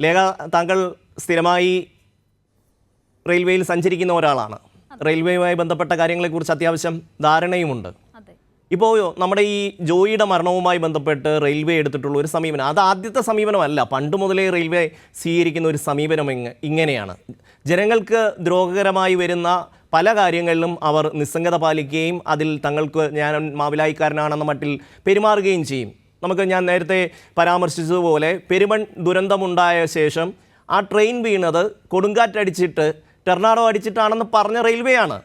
ലേഖ, താങ്കൾ സ്ഥിരമായി റെയിൽവേയിൽ സഞ്ചരിക്കുന്ന ഒരാളാണ്. റെയിൽവേയുമായി ബന്ധപ്പെട്ട കാര്യങ്ങളെക്കുറിച്ച് അത്യാവശ്യം ധാരണയുമുണ്ട്. ഇപ്പോൾ നമ്മുടെ ഈ ജോയിയുടെ മരണവുമായി ബന്ധപ്പെട്ട് റെയിൽവേ എടുത്തിട്ടുള്ള ഒരു സമീപനം, അത് ആദ്യത്തെ സമീപനമല്ല. പണ്ട് മുതലേ റെയിൽവേ സ്വീകരിക്കുന്ന ഒരു സമീപനം ഇങ്ങനെയാണ്. ജനങ്ങൾക്ക് ദ്രോഹകരമായി വരുന്ന പല കാര്യങ്ങളിലും അവർ നിസ്സംഗത പാലിക്കുകയും അതിൽ തങ്ങൾക്ക് ഞാൻ മാവിലായിക്കാരനാണെന്ന മട്ടിൽ പെരുമാറുകയും ചെയ്യും. ഞാൻ നേരത്തെ പരാമർശിച്ചതുപോലെ പെരുമൺ ദുരന്തമുണ്ടായ ശേഷം ആ ട്രെയിൻ വീണത് കൊടുങ്കാറ്റടിച്ചിട്ട് ടെർണാഡോ അടിച്ചിട്ടാണെന്ന് പറഞ്ഞ റെയിൽവേ ആണ്.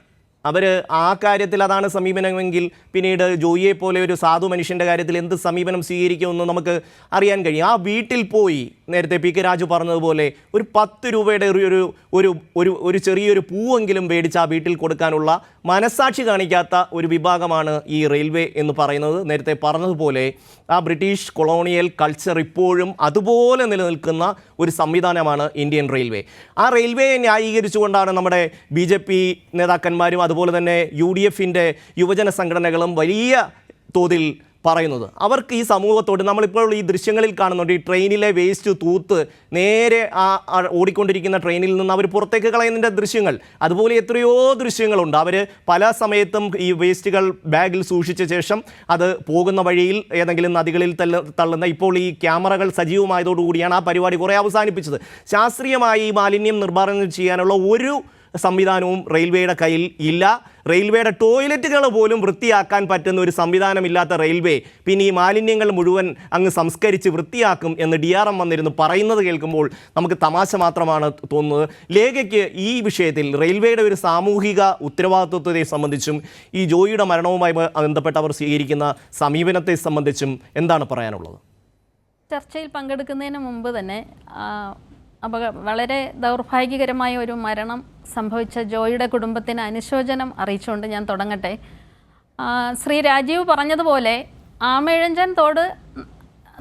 അവർ ആ കാര്യത്തിൽ അതാണ് സമീപനമെങ്കിൽ പിന്നീട് ജോയിയെ പോലെ ഒരു സാധു മനുഷ്യൻ്റെ കാര്യത്തിൽ എന്ത് സമീപനം സ്വീകരിക്കുമെന്ന് നമുക്ക് അറിയാൻ കഴിയും. ആ വീട്ടിൽ പോയി നേരത്തെ പി കെ രാജു പറഞ്ഞതുപോലെ ഒരു 10 രൂപയുടെ ഒരു ചെറിയൊരു പൂവെങ്കിലും മേടിച്ച് ആ വീട്ടിൽ കൊടുക്കാനുള്ള മനസാക്ഷി കാണിക്കാത്ത ഒരു വിഭാഗമാണ് ഈ റെയിൽവേ എന്ന് പറയുന്നത്. നേരത്തെ പറഞ്ഞതുപോലെ ആ ബ്രിട്ടീഷ് കൊളോണിയൽ കൾച്ചർ ഇപ്പോഴും അതുപോലെ നിലനിൽക്കുന്ന ഒരു സംവിധാനമാണ് ഇന്ത്യൻ റെയിൽവേ. ആ റെയിൽവേയെ ന്യായീകരിച്ചുകൊണ്ടാണ് നമ്മുടെ BJP നേതാക്കന്മാരും അതുപോലെ തന്നെ UDFൻ്റെ യുവജന സംഘടനകളും വലിയ തോതിൽ പറയുന്നത്. അവർക്ക് ഈ സമൂഹത്തോട്, നമ്മളിപ്പോൾ ഈ ദൃശ്യങ്ങളിൽ കാണുന്നുണ്ട്, ഈ ട്രെയിനിലെ വേസ്റ്റ് തൂത്ത് നേരെ ആ ഓടിക്കൊണ്ടിരിക്കുന്ന ട്രെയിനിൽ നിന്ന് അവർ പുറത്തേക്ക് കളയുന്നതിൻ്റെ ദൃശ്യങ്ങൾ, അതുപോലെ എത്രയോ ദൃശ്യങ്ങളുണ്ട്. അവർ പല സമയത്തും ഈ വേസ്റ്റുകൾ ബാഗിൽ സൂക്ഷിച്ച ശേഷം അത് പോകുന്ന വഴിയിൽ ഏതെങ്കിലും നദികളിൽ തള്ളുന്ന, ഇപ്പോൾ ഈ ക്യാമറകൾ സജീവമായതോടുകൂടിയാണ് ആ പരിപാടി കുറേ അവസാനിപ്പിച്ചത്. ശാസ്ത്രീയമായി ഈ മാലിന്യം നിർമ്മാർജ്ജനം ചെയ്യാനുള്ള ഒരു സംവിധാനവും റെയിൽവേയുടെ കയ്യിൽ ഇല്ല. റെയിൽവേയുടെ ടോയ്ലറ്റുകൾ പോലും വൃത്തിയാക്കാൻ പറ്റുന്ന ഒരു സംവിധാനമില്ലാത്ത റെയിൽവേ പിന്നെ ഈ മാലിന്യങ്ങൾ മുഴുവൻ അങ്ങ് സംസ്കരിച്ച് വൃത്തിയാക്കും എന്ന് DRM വന്നിരുന്നു പറയുന്നത് കേൾക്കുമ്പോൾ നമുക്ക് തമാശ മാത്രമാണ് തോന്നുന്നത്. ലേഖയ്ക്ക് ഈ വിഷയത്തിൽ റെയിൽവേയുടെ ഒരു സാമൂഹിക ഉത്തരവാദിത്വത്തെ സംബന്ധിച്ചും ഈ ജോയിയുടെ മരണവുമായി ബന്ധപ്പെട്ട് അവർ സ്വീകരിക്കുന്ന സമീപനത്തെ സംബന്ധിച്ചും എന്താണ് പറയാനുള്ളത്? ചർച്ചയിൽ പങ്കെടുക്കുന്നതിന് മുമ്പ് തന്നെ വളരെ ദൗർഭാഗ്യകരമായ ഒരു മരണം സംഭവിച്ച ജോയിയുടെ കുടുംബത്തിന് അനുശോചനം അറിയിച്ചുകൊണ്ട് ഞാൻ തുടങ്ങട്ടെ. ശ്രീ രാജീവ് പറഞ്ഞതുപോലെ ആമയിഴഞ്ചൻ തോട്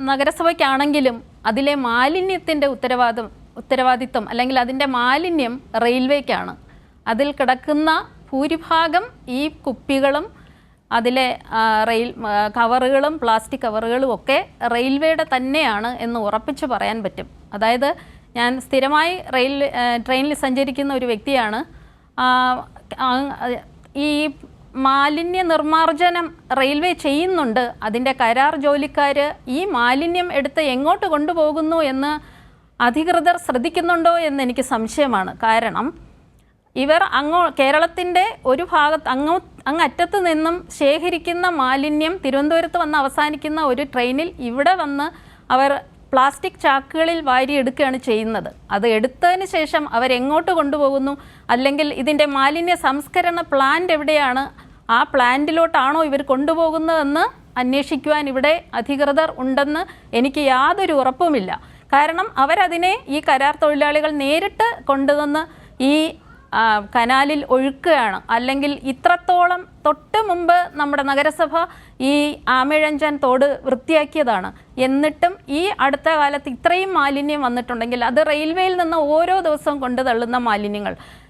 നഗരസഭയ്ക്കാണെങ്കിലും അതിലെ മാലിന്യത്തിൻ്റെ ഉത്തരവാദിത്വം അല്ലെങ്കിൽ അതിൻ്റെ മാലിന്യം റെയിൽവേക്കാണ്. അതിൽ കിടക്കുന്ന ഭൂരിഭാഗം ഈ കുപ്പികളും അതിലെ കവറുകളും പ്ലാസ്റ്റിക് കവറുകളും ഒക്കെ റെയിൽവേയുടെ തന്നെയാണ് എന്ന് ഉറപ്പിച്ച് പറയാൻ പറ്റും. അതായത് ഞാൻ സ്ഥിരമായി ട്രെയിനിൽ സഞ്ചരിക്കുന്ന ഒരു വ്യക്തിയാണ്. ഈ മാലിന്യ നിർമ്മാർജ്ജനം റെയിൽവേ ചെയ്യുന്നുണ്ട്. അതിൻ്റെ കരാർ ജോലിക്കാർ ഈ മാലിന്യം എടുത്ത് എങ്ങോട്ട് കൊണ്ടുപോകുന്നു എന്ന് അധികൃതർ ശ്രദ്ധിക്കുന്നുണ്ടോ എന്ന് എനിക്ക് സംശയമാണ്. കാരണം ഇവർ കേരളത്തിൻ്റെ ഒരു ഭാഗത്ത് അങ്ങറ്റത്ത് നിന്നും ശേഖരിക്കുന്ന മാലിന്യം തിരുവനന്തപുരത്ത് വന്ന് അവസാനിക്കുന്ന ഒരു ട്രെയിനിൽ ഇവിടെ വന്ന് അവർ പ്ലാസ്റ്റിക് ചാക്കുകളിൽ വാരിയെടുക്കുകയാണ് ചെയ്യുന്നത്. അത് എടുത്തതിന് ശേഷം അവരെങ്ങോട്ട് കൊണ്ടുപോകുന്നു, അല്ലെങ്കിൽ ഇതിൻ്റെ മാലിന്യ സംസ്കരണ പ്ലാന്റ് എവിടെയാണ്, ആ പ്ലാന്റിലോട്ടാണോ ഇവർ കൊണ്ടുപോകുന്നതെന്ന് അന്വേഷിക്കുവാൻ ഇവിടെ അധികൃതർ ഉണ്ടെന്ന് എനിക്ക് യാതൊരു ഉറപ്പുമില്ല. കാരണം അവരതിനെ ഈ കരാർ തൊഴിലാളികൾ നേരിട്ട് കൊണ്ടുവന്ന് ഈ കനാലിൽ ഒഴുക്കുകയാണ്. അല്ലെങ്കിൽ ഇത്രത്തോളം തൊട്ട് മുമ്പ് നമ്മുടെ നഗരസഭ ഈ ആമയിഴഞ്ചൻ തോട് വൃത്തിയാക്കിയതാണ്. എന്നിട്ടും ഈ അടുത്ത കാലത്ത് ഇത്രയും മാലിന്യം വന്നിട്ടുണ്ടെങ്കിൽ അത് റെയിൽവേയിൽ നിന്ന് ഓരോ ദിവസവും കൊണ്ടു തള്ളുന്ന മാലിന്യങ്ങൾ.